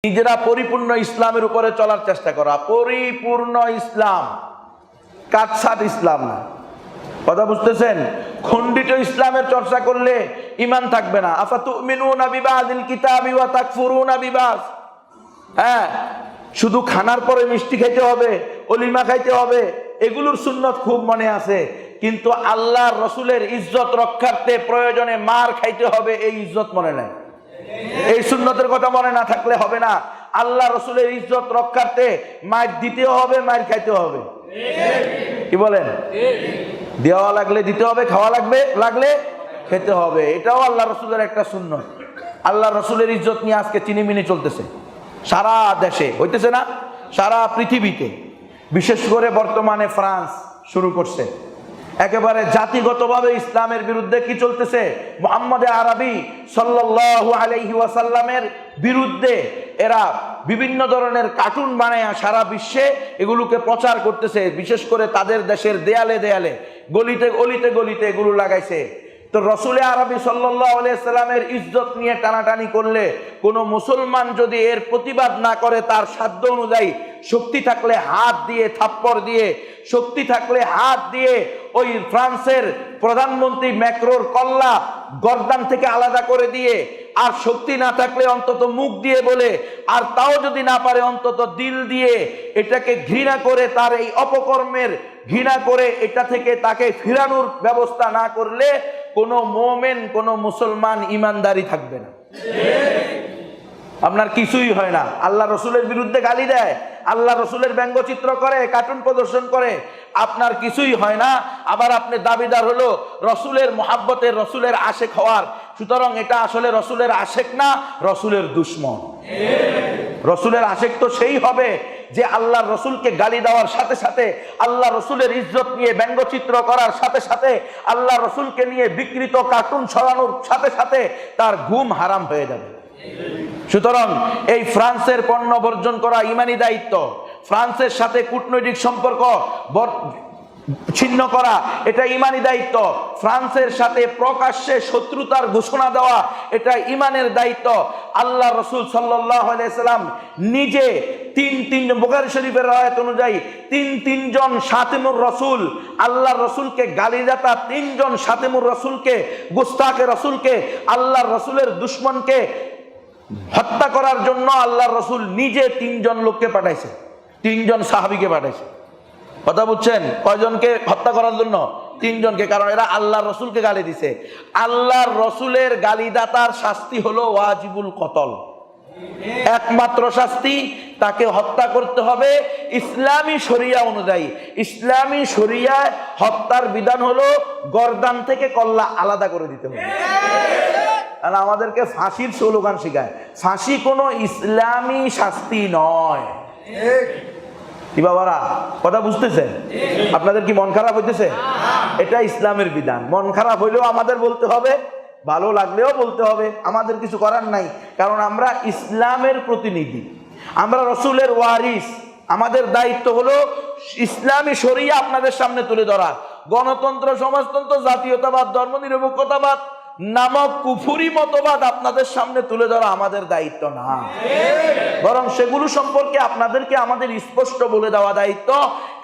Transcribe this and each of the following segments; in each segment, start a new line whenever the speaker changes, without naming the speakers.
নিজেরা পরিপূর্ণ ইসলামের উপরে চলার চেষ্টা করা। পরিপূর্ণ ইসলাম, কাটছাট ইসলাম না। কথা বুঝতেছেন? খণ্ডিত ইসলামের চর্চা করলে ঈমান থাকবে না। আফাতুমিনুনা বিবাদিল কিতাবি ওয়া তাকফুরুনা বিবাদ। হ্যাঁ, শুধু খানার পরে মিষ্টি খাইতে হবে, অলিমা খাইতে হবে, এগুলোর সুন্নত খুব মনে আছে, কিন্তু আল্লাহর রসুলের ইজ্জত রক্ষার্থে প্রয়োজনে মার খাইতে হবে, এই ইজ্জত মনে নাই। এই সুন্নতের কথা মনে না থাকলে হবে না। আল্লাহ রসুলের ইজ্জত রক্ষার্থে মার দিতে হবে, মার খাইতে হবে। কি বলেন? দেওয়া লাগলে দিতে হবে, খাওয়া লাগলে খেতে হবে। এটাও আল্লাহ রসুলের একটা সুন্নত। আল্লাহ রসুলের ইজ্জত নিয়ে আজকে চিনিমিনি চলতেছে সারা দেশে, হইতেছে না? সারা পৃথিবীতে, বিশেষ করে বর্তমানে ফ্রান্স শুরু করছে। একেবারে জাতিগতভাবে ইসলামের বিরুদ্ধে কি চলতেছে? মুহাম্মদ আরবি সাল্লাল্লাহু আলাইহি ওয়াসাল্লামের বিরুদ্ধে এরা বিভিন্ন ধরনের কার্টুন বানায় সারা বিশ্বে এগুলোকে প্রচার করতেছে। বিশেষ করে তাদের দেশের দেয়ালে দেয়ালে, গলিতে গলিতে এগুলো লাগাইছে। তো রসুল আরবি সাল্লাল্লাহু আলাইহি সাল্লামের ইজ্জত নিয়ে টানাটানি করলে কোনো মুসলমান যদি এর প্রতিবাদ না করে, তার সাধ্য অনুযায়ী শক্তি থাকলে হাত দিয়ে থাপ্পড় দিয়ে, শক্তি থাকলে হাত দিয়ে ওই ফ্রান্সের প্রধানমন্ত্রী ম্যাক্রোর কল্লা গর্দান থেকে আলাদা করে দিয়ে, আর শক্তি না থাকলে অন্তত মুখ দিয়ে বলে, আর তাও যদি না পারে অন্তত দিল দিয়ে এটাকে ঘৃণা করে, তার এই অপকর্মের ঘৃণা করে এটা থেকে তাকে ফিরানোর ব্যবস্থা না করলে কোনো মুমিন, কোনো মুসলমান ইমানদারি থাকবে না। আপনার কিছুই হয় না। আল্লাহ রসুলের বিরুদ্ধে গালি দেয়, আল্লাহ রসুলের ব্যঙ্গচিত্র করে, কার্টুন প্রদর্শন করে, আপনার কিছুই হয় না। আবার আপনি দাবিদার হলো রসুলের মোহাব্বতের, রসুলের আশেক হওয়ার। সুতরাং এটা আসলে রসুলের আশেক না, রসুলের দুশ্মন। রসুলের আশেক তো সেই হবে যে আল্লাহ রসুলকে গালি দেওয়ার সাথে সাথে, আল্লাহ রসুলের ইজ্জত নিয়ে ব্যঙ্গচিত্র করার সাথে সাথে, আল্লাহ রসুলকে নিয়ে বিকৃত কার্টুন ছড়ানোর সাথে সাথে তার ঘুম হারাম হয়ে যাবে। সুতরাং এই ফ্রান্সের পণ্য বর্জন করা ইমানি দায়িত্ব। ফ্রান্সের সাথে কূটনৈতিক সম্পর্ক ছিন্ন করা এটা ইমানি দায়িত্ব। ফ্রান্সের সাথে প্রকাশ্যে শত্রুতার ঘোষণা দেওয়া এটা ইমানের দায়িত্ব। আল্লাহ রসুল সাল্লাল্লাহু আলাইহি সাল্লাম নিজে তিন বুখারী শরীফের রায়াত অনুযায়ী তিনজন শাতিমুর রসুল, আল্লাহ রসুলকে গালিদাতা তিনজন শাতিমুর রসুলকে, গুস্তাখে রসুলকে, আল্লাহ রসুলের দুশ্মনকে হত্যা করার জন্য আল্লাহ রসুল নিজে তিনজন লোককে পাঠাইছে, তিনজন সাহাবীকে পাঠাইছে। কথা বুঝছেন? কয়জনকে হত্যা করার জন্য? তিনজনকে। কারণ এরা আল্লাহ রসুলকে গালি দিছে। আল্লাহর রসুলের গালিদাতার শাস্তি হলো ওয়াজিবুল কতল। একমাত্র শাস্তি, তাকে হত্যা করতে হবে ইসলামী শরিয়া অনুযায়ী। ইসলামী শরিয়ায় হত্যার বিধান হলো গর্দান থেকে কল্লা আলাদা করে দিতে হবে। আর আমাদেরকে ফাঁসির স্লোগান শিখায়। ফাঁসি কোনো ইসলামী শাস্তি নয়। কি বাবারা, কথা বুঝতেছেন? আপনাদের কি মন খারাপ হইতেছে? এটা ইসলামের বিধান। মন খারাপ হইলেও আমাদের বলতে হবে, ভালো লাগলেও বলতে হবে, আমাদের কিছু করার নাই। কারণ আমরা ইসলামের প্রতিনিধি, আমরা রসুলের ওয়ারিস। আমাদের দায়িত্ব হলো ইসলামী শরিয়া আপনাদের সামনে তুলে ধরা। গণতন্ত্র, সমাজতন্ত্র, জাতীয়তাবাদ, ধর্মনিরপেক্ষতাবাদ নামক কুফুরি মতবাদ আপনাদের সামনে তুলে ধরা আমাদের দায়িত্ব না, বরং সেগুলো সম্পর্কে আপনাদেরকে আমাদের স্পষ্ট বলে দেওয়া দায়িত্ব।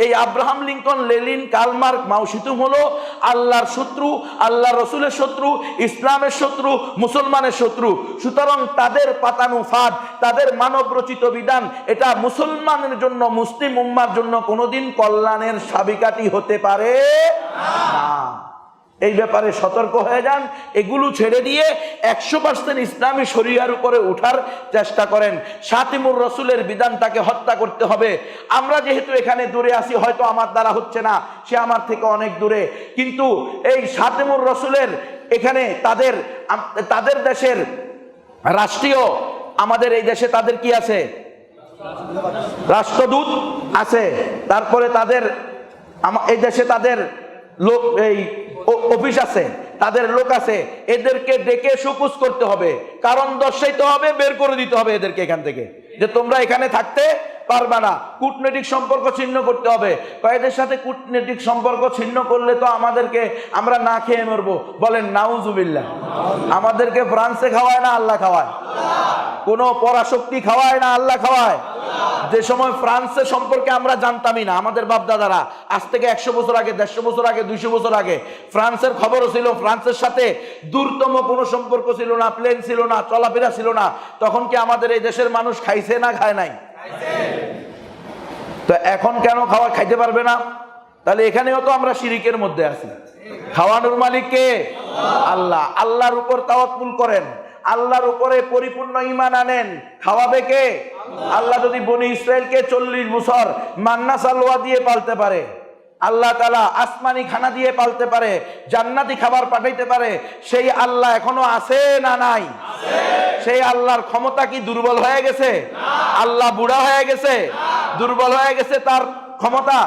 এই Abraham Lincoln, Lenin, Karl Marx, Mao Tse-tung হলো আল্লাহর শত্রু, আল্লাহ রসুলের শত্রু, ইসলামের শত্রু, মুসলমানের শত্রু। সুতরাং তাদের পাতানো ফাঁদ, তাদের মানব রচিত বিধান, এটা মুসলমানের জন্য, মুসলিম উম্মার জন্য কোনোদিন কল্যাণের চাবিকাঠি হতে পারে না। এই ব্যাপারে সতর্ক হয়ে যান। এগুলো ছেড়ে দিয়ে 100% ইসলামী শরিয়ার উপরে উঠার চেষ্টা করেন। শাতিমুর রসুলের বিধানটাকে হত্যা করতে হবে। আমরা যেহেতু এখানে দূরে আছি, হয়তো আমার দ্বারা হচ্ছে না, সে আমার থেকে অনেক দূরে, কিন্তু এই শাতিমুর রসুলের এখানে তাদের দেশের রাষ্ট্রীয়, আমাদের এই দেশে তাদের কি আছে? রাষ্ট্রদূত আছে। তারপরে তাদের এই দেশে তাদের লোক, এই অফিস আছে, তাদের লোক আছে। এদেরকে ডেকে সুকুজ করতে হবে, কারণ দর্শাইতে হবে, বের করে দিতে হবে এদেরকে এখান থেকে, যে তোমরা এখানে থাকতে পারবা না, কূটনৈতিক সম্পর্ক ছিন্ন করতে হবে। কয়েদের সাথে কূটনৈতিক সম্পর্ক ছিন্ন করলে তো আমাদেরকে আমরা না খেয়ে মরবো। বলেন নাউজুবিল্লাহ। আমাদেরকে ফ্রান্সে খাওয়ায় না আল্লাহ খাওয়ায়? কোন পরাশক্তি খাওয়ায় না আল্লাহ খাওয়ায়? যে সময় ফ্রান্সের সম্পর্কে আমরা জানতামই না, আমাদের বাপ দাদারা আজ থেকে 100 বছর আগে, 150 বছর আগে, 200 বছর আগে ফ্রান্সের খবরও ছিল, ফ্রান্সের সাথে দূরতম কোনো সম্পর্ক ছিল না, প্লেন ছিল না, চলাফেরা ছিল না। তখন কি আমাদের এই দেশের মানুষ খাইছে না খায় নাই? তো এখন কেন খাইতে পারবে না? তাহলে এখানেও তো আমরা শিরিকের মধ্যে আছি। খাওয়ানোর মালিক কে? আল্লাহ। আল্লাহর উপর তাওয়াক্কুল করেন, আল্লাহর উপরে পরিপূর্ণ ঈমান আনেন। খাওয়াবে কে? আল্লাহ। যদি বনি ইসরায়েলকে 40 বছর মান্না সালওয়া দিয়ে পালতে পারে, আল্লাহ তাআলা আসমানি খানা দিয়ে পালতে পারে, জান্নাতি খাবার পাঠাইতে পারে, সেই আল্লাহ এখনো আছে না নাই? সেই আল্লাহর ক্ষমতা কি দুর্বল হয়ে গেছে? আল্লাহ বুড়া হয়ে গেছে? দুর্বল হয়ে গেছে তার ক্ষমতা?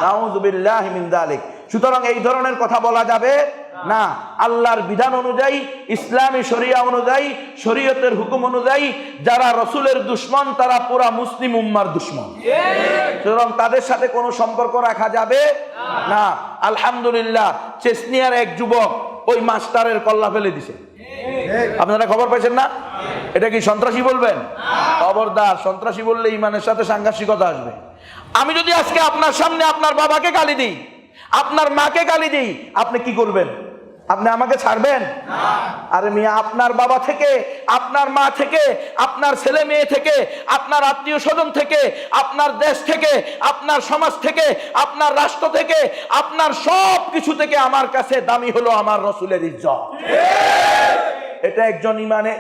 নাউযুবিল্লাহি মিন যালিক। সুতরাং এই ধরনের কথা বলা যাবে না। আল্লাহর বিধান অনুযায়ী, ইসলামী শরিয়া অনুযায়ী, শরীয়তের হুকুম অনুযায়ী যারা রসুলের দুশমন তারা পুরা মুসলিম উম্মার দুশমন। সুতরাং তাদের সাথে কোনো সম্পর্ক রাখা যাবে না। আলহামদুলিল্লাহ, চেচনিয়ার এক যুবক ওই মাস্টারের কল্লা ফেলে দিছে। আপনারা খবর পাইছেন না? এটা কি সন্ত্রাসী বলবেন? খবরদার, সন্ত্রাসী বললে ইমানের সাথে সাংঘর্ষিকতা আসবে। আমি যদি আজকে আপনার সামনে আপনার বাবাকে গালি দিই, আপনার মাকে গালি দিই, আপনি কি করবেন? আপনি আমাকে ছাড়বেন? আরে মিয়া, আপনার বাবা থেকে, আপনার মা থেকে, আপনার ছেলে মেয়ে থেকে, আপনার আত্মীয় স্বজন থেকে, আপনার দেশ থেকে, আপনার সমাজ থেকে, আপনার রাষ্ট্র থেকে, আপনার সব কিছু থেকে আমার কাছে দামি হলো আমার রসুলের ইজ্জত। এটা একজন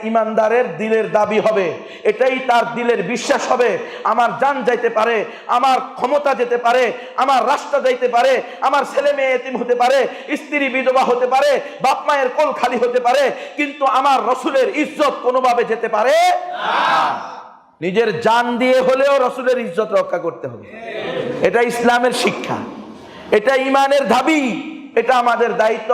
ইমানদারের দিলের দাবি হবে, এটাই তার দিলের বিশ্বাস হবে। আমার জান যাইতে পারে, আমার ক্ষমতা যেতে পারে, আমার রাষ্ট্র যাইতে পারে, আমার ছেলে মেয়ে এতিম হতে পারে, স্ত্রী বিধবা হতে পারে, বাপ মায়ের কোল খালি হতে পারে, কিন্তু আমার রসুলের ইজ্জত কোনোভাবে যেতে পারে না। নিজের জান দিয়ে হলেও রসুলের ইজ্জত রক্ষা করতে হবে। এটা ইসলামের শিক্ষা, এটা ইমানের দাবি, এটা আমাদের দায়িত্ব।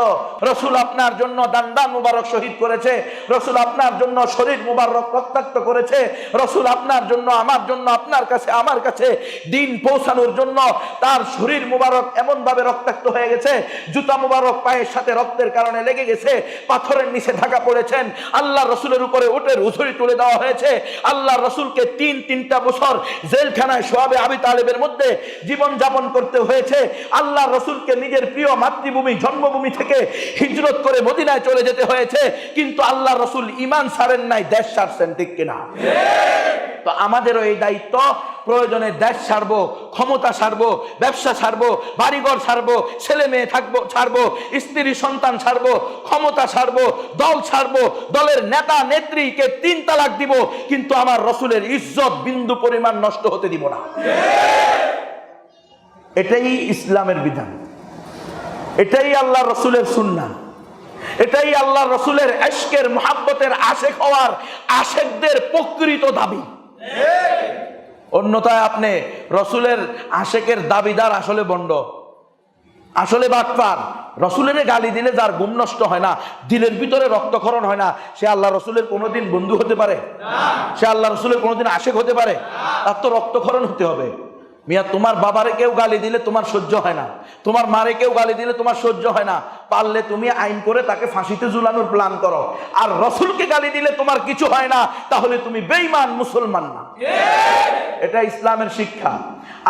রসুল আপনার জন্য দান্দান মুবারক শহীদ করেছে, রসুল আপনার জন্য শরীর মুবারক রক্তাক্ত করেছে, রসুল আপনার জন্য, আমার জন্য, আপনার কাছে, আমার কাছে দিন পৌঁছানোর জন্য তার শরীর মুবারক এমন ভাবে রক্তাক্ত হয়ে গেছে, জুতা মুবারক পায়ের সাথে রক্তের কারণে লেগে গেছে, পাথরের নিচে ঢাকা পড়েছেন, আল্লাহ রসুলের উপরে উটের উছুরি তুলে দেওয়া হয়েছে, আল্লাহ রসুলকে তিনটা বছর জেলখানায় সোয়াবে আবি তালেবের মধ্যে জীবন যাপন করতে হয়েছে, আল্লাহ রসুলকে নিজের প্রিয় মাতৃভূমি, জন্মভূমি থেকে হিজরত করে মদিনায় চলে যেতে হয়েছে, কিন্তু আল্লাহ রসুল ঈমান ছাড়েন নাই, দেশ ছাড়ছেন, ঠিক কিনা? তো আমাদেরও এই দায়িত্ব, প্রয়োজনে দেশ ছাড়বো, ক্ষমতা ছাড়বো, ব্যবসা ছাড়বো, বাড়িঘর ছাড়বো, ছেলে মেয়ে থাকবো ছাড়বো, স্ত্রী সন্তান ছাড়বো, ক্ষমতা ছাড়বো, দল ছাড়বো, দলের নেতা নেত্রীকে 3 তালাক দিব, কিন্তু আমার রসুলের ইজ্জত বিন্দু পরিমাণ নষ্ট হতে দিব না। এটাই ইসলামের বিধান, এটাই আল্লাহ রসুলের সুন্নাহ, এটাই আল্লাহ রসুলের ইশকের মুহাব্বতের আশেক হওয়ার আশেকদের প্রকৃত দাবি। অন্যথায় আপনি রসুলের আশেকের দাবিদার আসলে বন্ড, আসলে বাটপার। রসুলের গালি দিলে যার ঘুম নষ্ট হয় না, দিলের ভিতরে রক্তক্ষরণ হয় না, সে আল্লাহ রসুলের কোনোদিন বন্ধু হতে পারে? সে আল্লাহ রসুলের কোনোদিন আশেক হতে পারে? তার তো রক্তক্ষরণ হতে হবে। মিয়া, তোমার বাবারে কেউ গালি দিলে তোমার সহ্য হয় না, তোমার মারে কেউ গালি দিলে তোমার সহ্য হয় না, পারলে তুমি আইন করে তাকে ফাঁসিতে ঝুলানোর প্ল্যান করো। আর রসুলকে গালি দিলে তোমার কিছু হয় না, তাহলে তুমি বেঈমান, মুসলমান না। এটা ইসলামের শিক্ষা।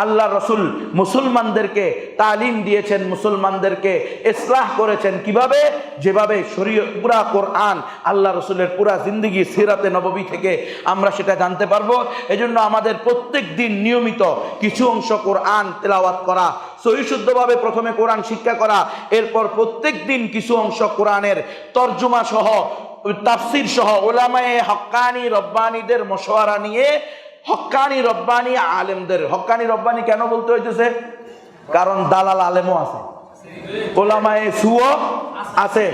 আল্লাহ রসুল মুসলমানদেরকে তালিম দিয়েছেন, মুসলমানদেরকে ইসলাহ করেছেন কিভাবে? যেভাবে শরীয়ত, পুরা কোরআন, আল্লাহ রসুলের পুরা জিন্দেগি, সিরাতে নববী থেকে আমরা সেটা জানতে পারবো। এজন্য আমাদের প্রত্যেক দিন নিয়মিত কিছু অংশ কোরআন তেলাওয়াত করা, সহিশুদ্ধভাবে প্রথমে কোরআন শিক্ষা করা, এরপর প্রত্যেক দিন কিছু অংশ কোরআনের তর্জমা সহ, তাফসির সহ, উলামায়ে হক্কানি রব্বানীদের মশওয়ারা নিয়ে, হক্কানি রব্বানি আলেমদের, হক্কানি রব্বানি কেন বলতে হইতেছে? কারণ দালাল আলেমও আছে, উলামায়ে সুও আছে।